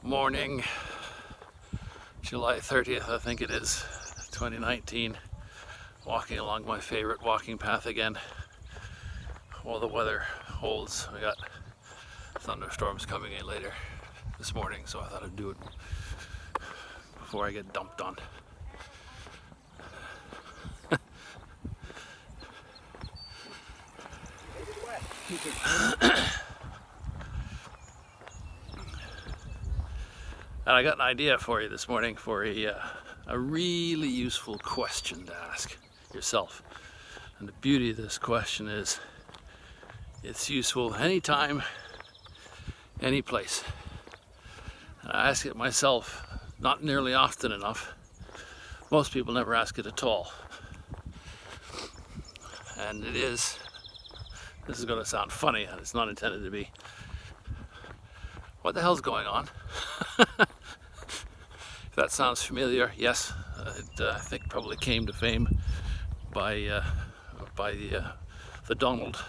Morning, July 30th, I think it is, 2019. Walking along my favorite walking path again. Well, the weather holds. We got thunderstorms coming in later this morning, so I thought I'd do it before I get dumped on. And I got an idea for you this morning for a really useful question to ask yourself. And the beauty of this question is it's useful anytime, any place. And I ask it myself not nearly often enough. Most people never ask it at all. And this is going to sound funny, and it's not intended to be. What the hell's going on? If that sounds familiar, yes, it I think probably came to fame by the Donald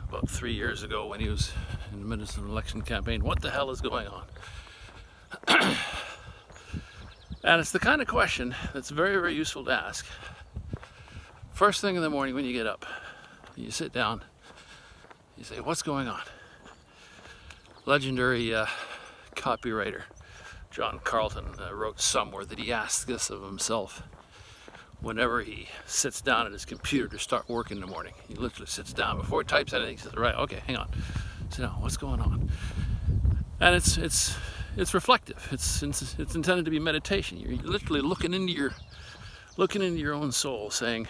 about 3 years ago when he was in the midst of an election campaign. What the hell is going on? And it's the kind of question that's very, very useful to ask. First thing in the morning when you get up, you sit down, you say, what's going on? Legendary copywriter John Carlton wrote somewhere that he asks this of himself whenever he sits down at his computer to start work in the morning. He literally sits down before he types anything. He says, right, okay, hang on, sit down, what's going on? And it's reflective. It's intended to be meditation. You're literally looking into your own soul, saying,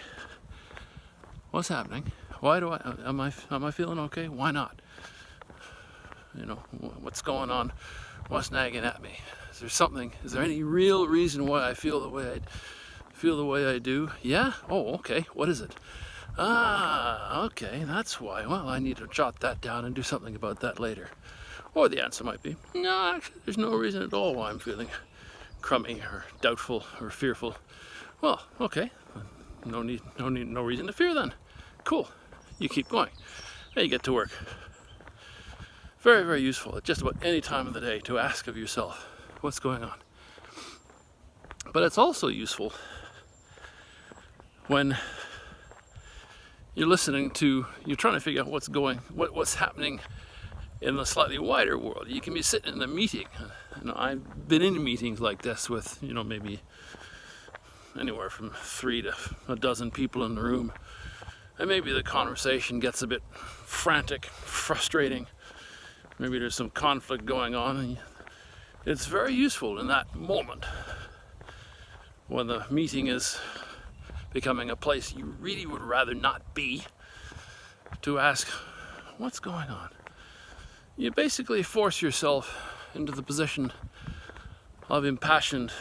what's happening? Why do am I feeling okay? Why not? You know, what's going on? What's nagging at me? Is there any real reason why I feel the way I do? Yeah? Oh, okay. What is it? Okay, that's why. Well, I need to jot that down and do something about that later. Or the answer might be, no, actually, there's no reason at all why I'm feeling crummy or doubtful or fearful. Well, okay. No reason to fear then. Cool. You keep going. Now you get to work. Very, very useful at just about any time of the day to ask of yourself, what's going on? But it's also useful when you're trying to figure out what's happening in the slightly wider world. You can be sitting in a meeting. I've been in meetings like this with, maybe anywhere from 3 to a dozen people in the room. And maybe the conversation gets a bit frantic, frustrating. Maybe there's some conflict going on, and it's very useful in that moment when the meeting is becoming a place you really would rather not be, to ask, what's going on? You basically force yourself into the position of impassioned,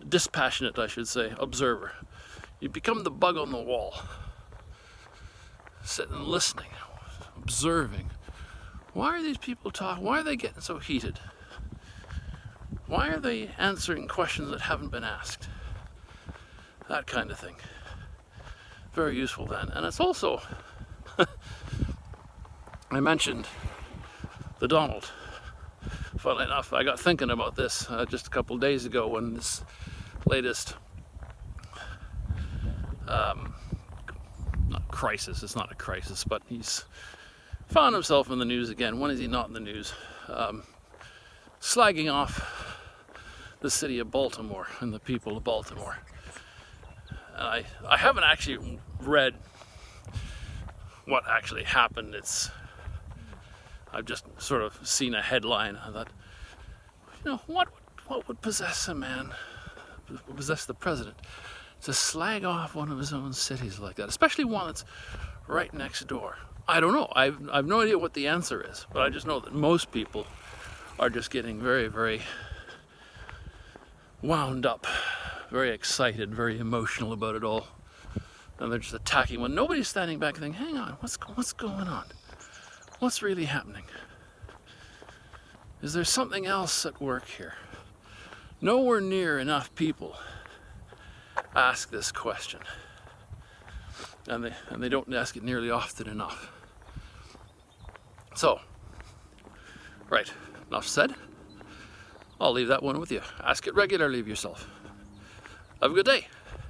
dispassionate, I should say, observer. You become the bug on the wall, sitting and listening, observing. Why are these people talking? Why are they getting so heated? Why are they answering questions that haven't been asked? That kind of thing. Very useful then. And it's also, I mentioned the Donald. Funnily enough, I got thinking about this just a couple of days ago when this latest not crisis, it's not a crisis, but he's found himself in the news again. When is he not in the news? Slagging off the city of Baltimore and the people of Baltimore. And I haven't actually read what actually happened. I've just sort of seen a headline. I thought, what would possess a man, possess the president, to slag off one of his own cities like that, especially one that's right next door? I don't know. I've no idea what the answer is, but I just know that most people are just getting very, very wound up, very excited, very emotional about it all, and they're just attacking when nobody's standing back and thinking, hang on, what's going on? What's really happening? Is there something else at work here? Nowhere near enough people ask this question, and they don't ask it nearly often enough. So, right, enough said. I'll leave that one with you. Ask it regularly of yourself. Have a good day.